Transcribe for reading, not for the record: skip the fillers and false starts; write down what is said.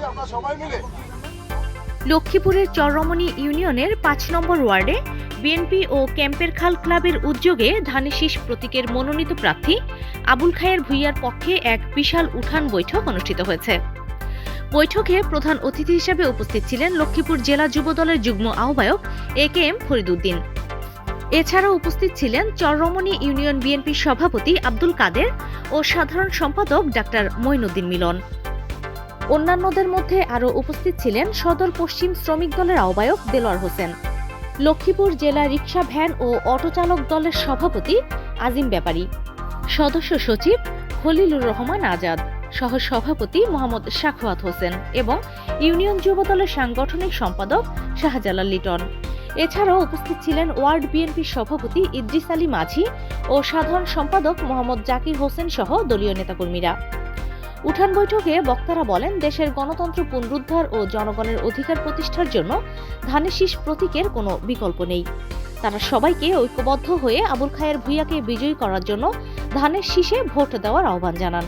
আমরা সবাই মিলে। লক্ষ্মীপুরের চররমণী ইউনিয়নের ৫ নম্বর ওয়ার্ডে বিএনপি ও ক্যাম্পের খাল ক্লাবের উদ্যোগে ধানের শীষ প্রতীকের মনোনীত প্রার্থী আবুল খায়ের ভূঁইয়ার পক্ষে এক বিশাল উঠান বৈঠক অনুষ্ঠিত হয়েছে। বৈঠকে প্রধান অতিথি হিসেবে উপস্থিত ছিলেন লক্ষ্মীপুর জেলা যুবদলের যুগ্ম আহ্বায়ক একেএম ফরিদ উদ্দিন। এছাড়াও উপস্থিত ছিলেন চররমণী ইউনিয়ন বিএনপির সভাপতি আব্দুল কাদের ও সাধারণ সম্পাদক ডাক্তার মঈনুদ্দিন মিলন। অন্যান্যদের মধ্যে আরও উপস্থিত ছিলেন সদর পশ্চিম শ্রমিক দলের আহ্বায়ক দেলোয়ার হোসেন, লক্ষ্মীপুর জেলা রিকশা ভ্যান ও অটো চালক দলের সভাপতি আজিম ব্যাপারী, সদস্য সচিব খলিলুর রহমান আজাদ, সহ সভাপতি মোহাম্মদ সাখাওয়াত হোসেন এবং ইউনিয়ন যুবদলের সাংগঠনিক সম্পাদক শাহজালাল লিটন। এছাড়াও উপস্থিত ছিলেন ওয়ার্ড বিএনপির সভাপতি ইদ্রিস আলী মাঝি ও সাধারণ সম্পাদক মোহাম্মদ জাকির হোসেন সহ দলীয় নেতাকর্মীরা। উঠান বৈঠকে বক্তারা বলেন, দেশের গণতন্ত্র পুনরুদ্ধার ও জনগণের অধিকার প্রতিষ্ঠার জন্য ধানের শীষ প্রতীকের কোনো বিকল্প নেই। তারা সবাইকে ঐক্যবদ্ধ হয়ে আবুল খায়ের ভূঁইয়াকে বিজয়ী করার জন্য ধানের শীষে ভোট দেওয়ার আহ্বান জানান।